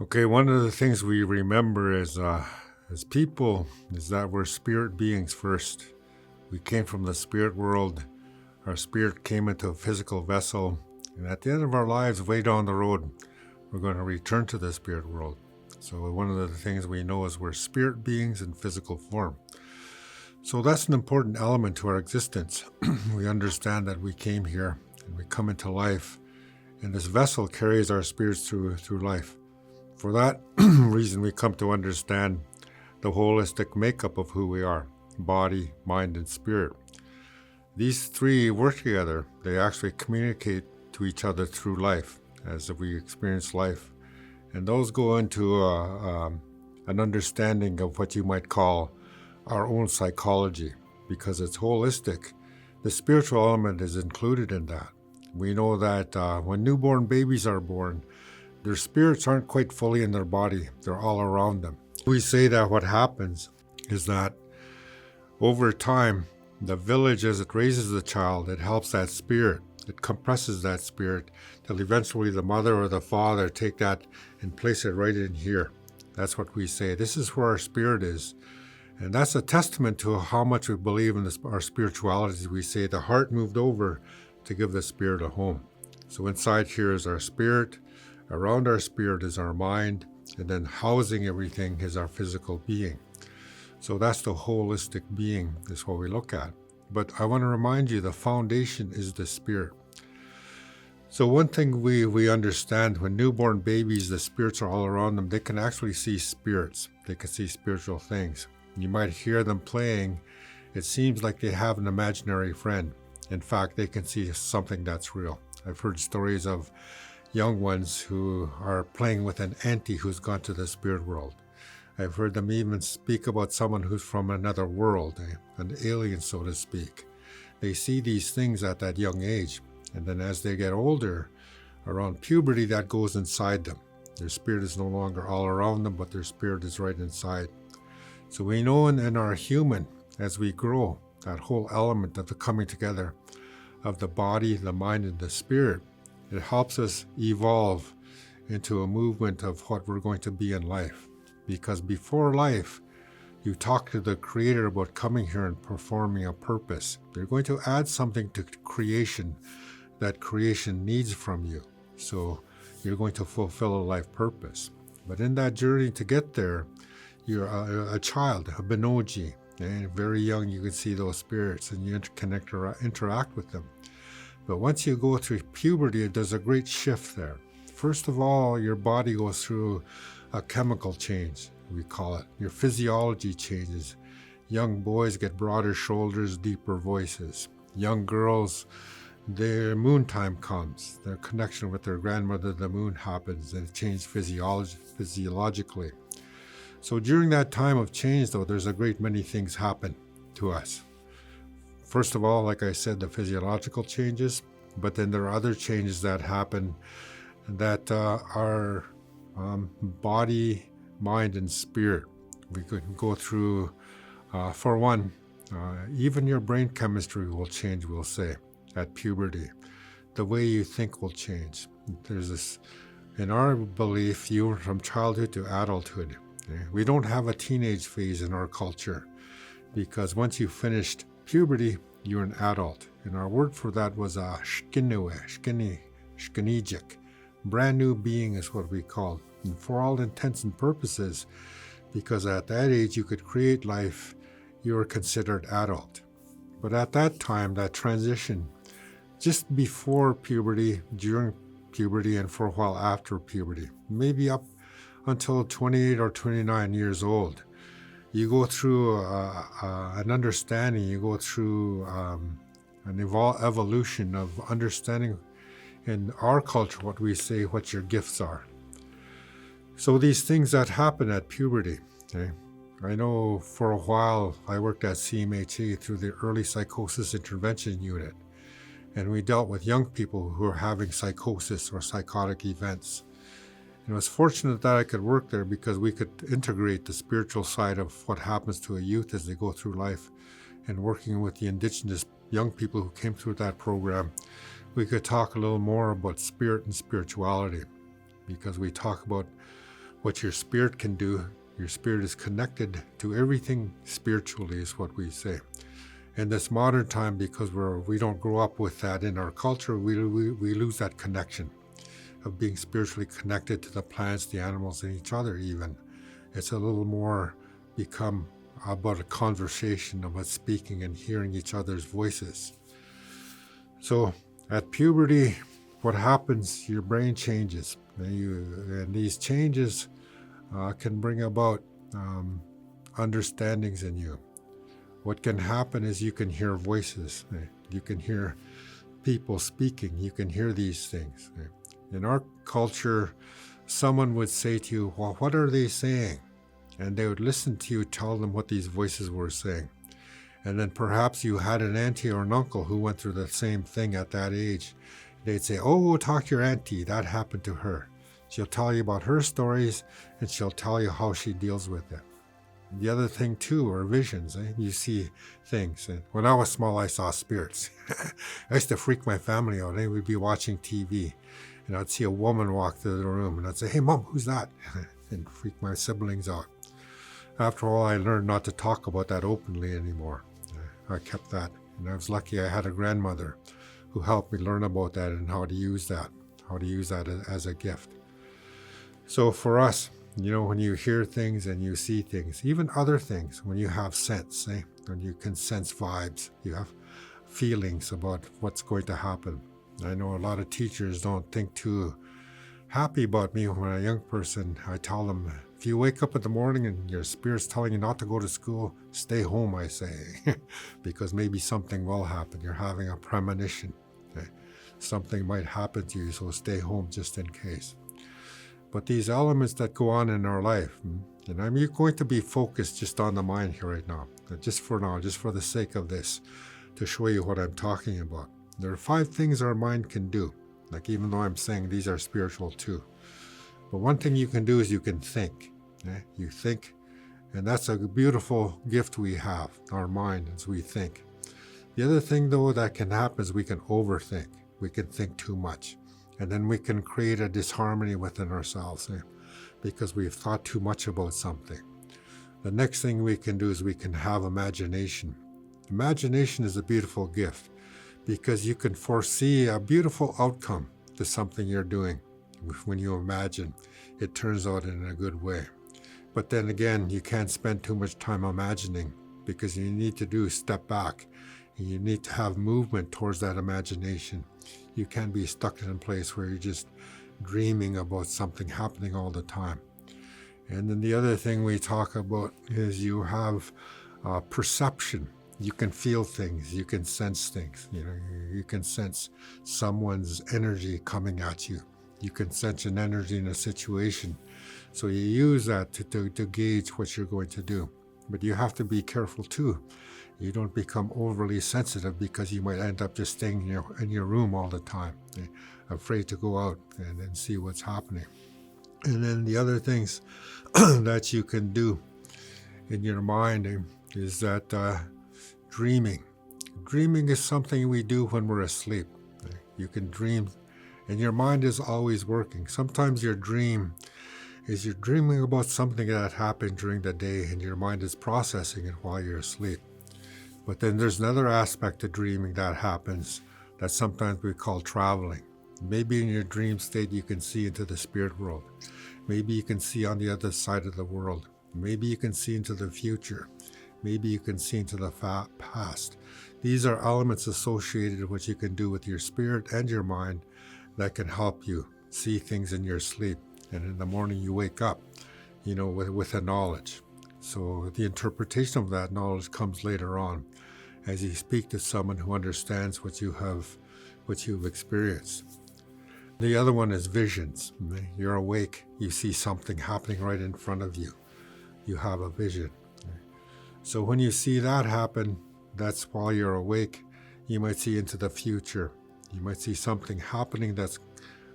Okay, one of the things we remember as people is that we're spirit beings first. We came from the spirit world. Our spirit came into a physical vessel, and at the end of our lives, way down the road, we're going to return to the spirit world. So one of the things we know is we're spirit beings in physical form. So that's an important element to our existence. We understand that we came here and we come into life, and this vessel carries our spirits through life. For that reason, we come to understand the holistic makeup of who we are: body, mind, and spirit. These three work together. They actually communicate to each other through life as we experience life. And those go into an understanding of what you might call our own psychology. Because it's holistic, the spiritual element is included in that. We know that when newborn babies are born, their spirits aren't quite fully in their body. They're all around them. We say that what happens is that over time, the village, as it raises the child, it helps that spirit. It compresses that spirit till eventually the mother or the father take that and place it right in here. That's what we say. This is where our spirit is. And that's a testament to how much we believe in our spirituality. We say the heart moved over to give the spirit a home. So inside here is our spirit. Around our spirit is our mind. And then housing everything is our physical being. So that's the holistic being, is what we look at. But I want to remind you, the foundation is the spirit. So one thing we understand, when newborn babies, the spirits are all around them, they can actually see spirits. They can see spiritual things. You might hear them playing. It seems like they have an imaginary friend. In fact, they can see something that's real. I've heard stories of young ones who are playing with an auntie who's gone to the spirit world. I've heard them even speak about someone who's from another world, an alien, so to speak. They see these things at that young age, and then as they get older, around puberty, that goes inside them. Their spirit is no longer all around them, but their spirit is right inside. So we know in our human, as we grow, that whole element of the coming together of the body, the mind, and the spirit, it helps us evolve into a movement of what we're going to be in life. Because before life, you talk to the Creator about coming here and performing a purpose. They're going to add something to creation that creation needs from you. So you're going to fulfill a life purpose. But in that journey to get there, you're a child, a Binnoojiiyag. And very young, you can see those spirits and you interact with them. But once you go through puberty, there's a great shift there. First of all, your body goes through a chemical change, we call it. Your physiology changes. Young boys get broader shoulders, deeper voices. Young girls, their moon time comes. Their connection with their grandmother, the moon, happens, and it changes physiologically. So during that time of change, though, there's a great many things happen to us. First of all, like I said, the physiological changes, but then there are other changes that happen that are body, mind, and spirit. We could go through, for one, even your brain chemistry will change, we'll say, at puberty. The way you think will change. There's this, in our belief, you from childhood to adulthood. Okay? We don't have a teenage phase in our culture, because once you finished puberty, you're an adult. And our word for that was Oshkideyweywin brand new being is what we call. And for all intents and purposes, because at that age you could create life, you were considered adult. But at that time, that transition, just before puberty, during puberty, and for a while after puberty, maybe up until 28 or 29 years old, you go through an understanding, you go through an evolution of understanding in our culture, what we say, what your gifts are. So these things that happen at puberty, okay? I know for a while I worked at CMHA through the Early Psychosis Intervention Unit, and we dealt with young people who were having psychosis or psychotic events. And I was fortunate that I could work there because we could integrate the spiritual side of what happens to a youth as they go through life, and working with the Indigenous young people who came through that program, we could talk a little more about spirit and spirituality, because we talk about what your spirit can do. Your spirit is connected to everything spiritually, is what we say. In this modern time, because we don't grow up with that in our culture, we lose that connection of being spiritually connected to the plants, the animals, and each other even. It's a little more become about a conversation, about speaking and hearing each other's voices. So at puberty, what happens, your brain changes. And these changes can bring about understandings in you. What can happen is you can hear voices. You can hear people speaking. You can hear these things. In our culture, someone would say to you, well, what are they saying? And they would listen to you tell them what these voices were saying. And then perhaps you had an auntie or an uncle who went through the same thing at that age. They'd say, oh, talk to your auntie. That happened to her. She'll tell you about her stories, and she'll tell you how she deals with it. The other thing, too, are visions. You see things. And when I was small, I saw spirits. I used to freak my family out. We'd be watching TV, and I'd see a woman walk through the room, and I'd say, hey, Mom, who's that? And freak my siblings out. After all, I learned not to talk about that openly anymore. I kept that. And I was lucky I had a grandmother who helped me learn about that and how to use that as a gift. So for us, when you hear things and you see things, even other things, when you have sense, when you can sense vibes, you have feelings about what's going to happen. I know a lot of teachers don't think too happy about me when I'm a young person. I tell them, if you wake up in the morning and your spirit's telling you not to go to school, stay home, I say, because maybe something will happen. You're having a premonition. Something might happen to you, so stay home just in case. But these elements that go on in our life, and I'm going to be focused just on the mind here right now, just for the sake of this, to show you what I'm talking about. There are 5 things our mind can do, like even though I'm saying these are spiritual too. But one thing you can do is you can think. You think, and that's a beautiful gift we have, our mind, as we think. The other thing, though, that can happen is we can overthink. We can think too much. And then we can create a disharmony within ourselves because we've thought too much about something. The next thing we can do is we can have imagination. Imagination is a beautiful gift because you can foresee a beautiful outcome to something you're doing. When you imagine, it turns out in a good way. But then again, you can't spend too much time imagining because you need to step back. And you need to have movement towards that imagination. You can't be stuck in a place where you're just dreaming about something happening all the time. And then the other thing we talk about is you have perception. You can feel things. You can sense things. You can sense someone's energy coming at you. You can sense an energy in a situation. So you use that to gauge what you're going to do. But you have to be careful too. You don't become overly sensitive because you might end up just staying in your room all the time, afraid to go out and see what's happening. And then the other things that you can do in your mind is that dreaming. Dreaming is something we do when we're asleep. You can dream, and your mind is always working. Sometimes your dream is you're dreaming about something that happened during the day, and your mind is processing it while you're asleep. But then there's another aspect of dreaming that happens that sometimes we call traveling. Maybe in your dream state you can see into the spirit world. Maybe you can see on the other side of the world. Maybe you can see into the future. Maybe you can see into the past. These are elements associated with what you can do with your spirit and your mind that can help you see things in your sleep. And in the morning you wake up, with a knowledge. So the interpretation of that knowledge comes later on as you speak to someone who understands what you've experienced. The other one is visions. You're awake, you see something happening right in front of you. You have a vision. So when you see that happen, that's while you're awake. You might see into the future. You might see something happening that's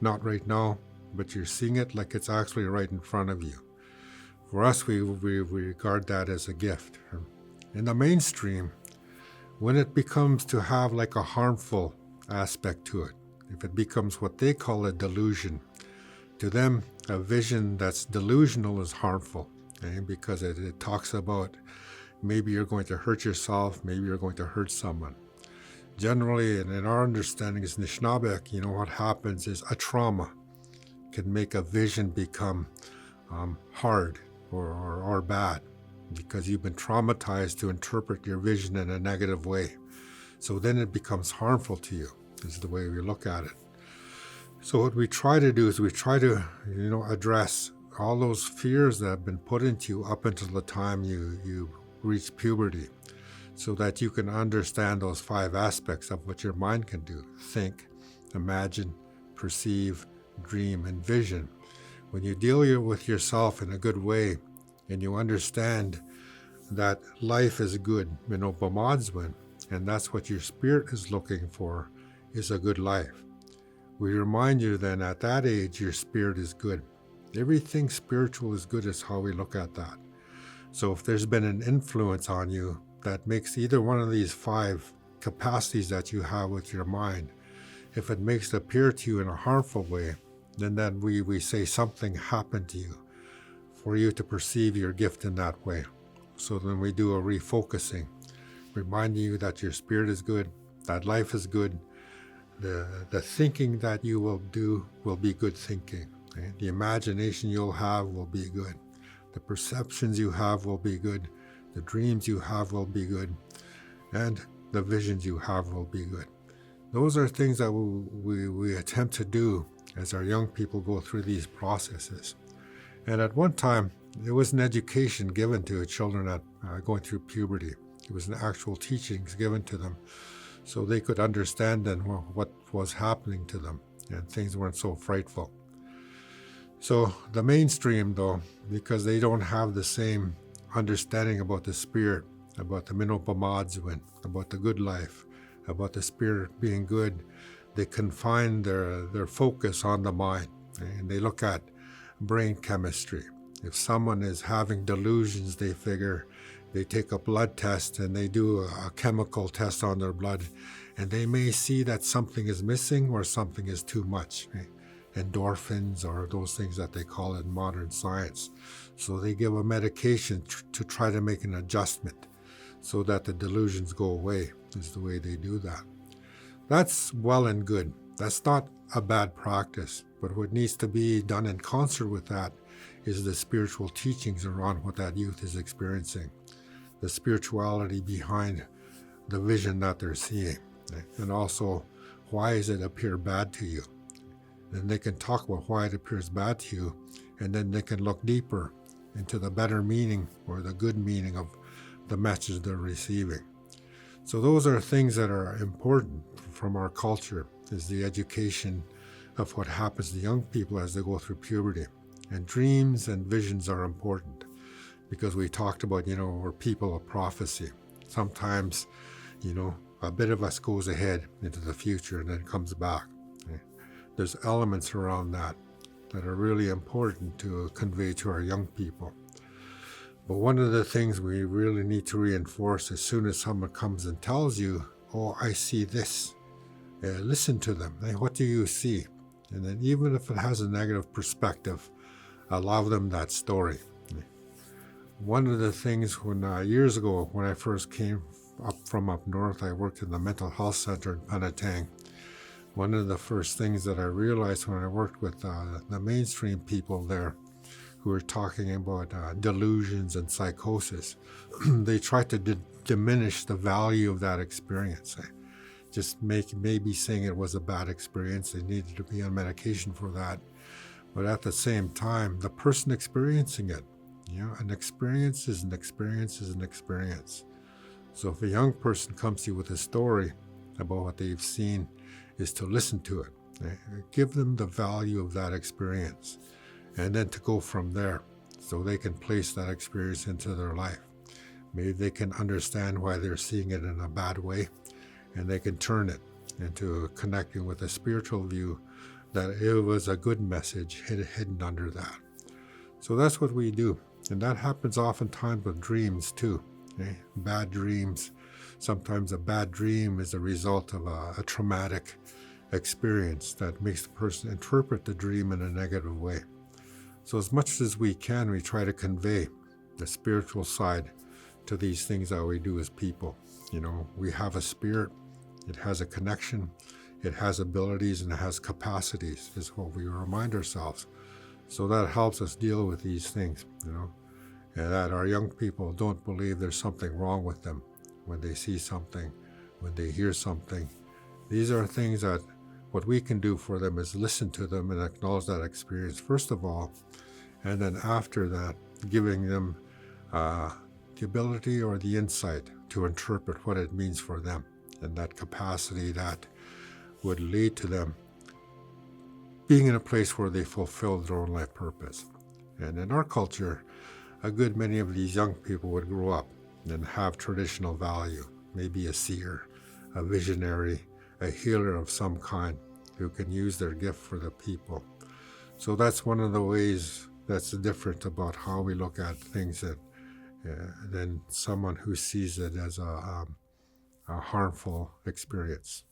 not right now, but you're seeing it like it's actually right in front of you. For us, we regard that as a gift. In the mainstream, when it becomes to have like a harmful aspect to it, if it becomes what they call a delusion, To them, a vision that's delusional is harmful, because it talks about maybe you're going to hurt yourself, maybe you're going to hurt someone. Generally, and in our understanding as Anishinaabe, what happens is a trauma can make a vision become hard or bad, because you've been traumatized to interpret your vision in a negative way. So then it becomes harmful to you, is the way we look at it. So what we try to do is we try to, address all those fears that have been put into you up until the time you reach puberty, so that you can understand those 5 aspects of what your mind can do: think, imagine, perceive, dream, and vision. When you deal with yourself in a good way, and you understand that life is good, Binnoojiiyag, and that's what your spirit is looking for, is a good life. We remind you then at that age your spirit is good. Everything spiritual is good is how we look at that. So if there's been an influence on you that makes either one of these 5 capacities that you have with your mind, if it makes it appear to you in a harmful way, then we say something happened to you for you to perceive your gift in that way. So then we do a refocusing, reminding you that your spirit is good, that life is good, the thinking that you will do will be good thinking. Okay? The imagination you'll have will be good. The perceptions you have will be good. The dreams you have will be good. And the visions you have will be good. Those are things that we attempt to do as our young people go through these processes. And at one time, there was an education given to children going through puberty. It was an actual teachings given to them, so they could understand then what was happening to them, and things weren't so frightful. So the mainstream, though, because they don't have the same understanding about the spirit, about the Binnoojiiyag, about the good life, about the spirit being good, they confine their focus on the mind, and they look at brain chemistry. If someone is having delusions, they figure they take a blood test and they do a chemical test on their blood, and they may see that something is missing or something is too much. Endorphins, or those things that they call in modern science. So they give a medication to try to make an adjustment so that the delusions go away, is the way they do that. That's well and good. That's not a bad practice, but what needs to be done in concert with that is the spiritual teachings around what that youth is experiencing, the spirituality behind the vision that they're seeing, and also why does it appear bad to you. Then they can talk about why it appears bad to you, and then they can look deeper into the better meaning or the good meaning of the message they're receiving. So those are things that are important from our culture, is the education of what happens to young people as they go through puberty. And dreams and visions are important, because we talked about, we're people of prophecy. Sometimes, a bit of us goes ahead into the future and then comes back. There's elements around that are really important to convey to our young people. But one of the things we really need to reinforce, as soon as someone comes and tells you, oh, I see this, listen to them. What do you see? And then even if it has a negative perspective, allow them that story. One of the things years ago, when I first came up north, I worked in the mental health center in Penetang. One of the first things that I realized when I worked with the mainstream people there, who were talking about delusions and psychosis, they tried to diminish the value of that experience. Just maybe saying it was a bad experience, they needed to be on medication for that. But at the same time, the person experiencing it, an experience is an experience is an experience. So if a young person comes to you with a story about what they've seen, is to listen to it, give them the value of that experience, and then to go from there so they can place that experience into their life. Maybe they can understand why they're seeing it in a bad way, and they can turn it into connecting with a spiritual view that it was a good message hidden under that. So that's what we do. And that happens oftentimes with dreams too. Bad dreams. Sometimes a bad dream is a result of a traumatic experience that makes the person interpret the dream in a negative way. So as much as we can, we try to convey the spiritual side to these things that we do as people. We have a spirit, it has a connection, it has abilities, and it has capacities, is what we remind ourselves. So that helps us deal with these things, and that our young people don't believe there's something wrong with them when they see something, when they hear something. These are things that what we can do for them is listen to them and acknowledge that experience first of all, and then after that, giving them the ability or the insight to interpret what it means for them, and that capacity that would lead to them being in a place where they fulfill their own life purpose. And in our culture, a good many of these young people would grow up and have traditional value, maybe a seer, a visionary, a healer of some kind who can use their gift for the people. So that's one of the ways that's different about how we look at things than someone who sees it as a harmful experience.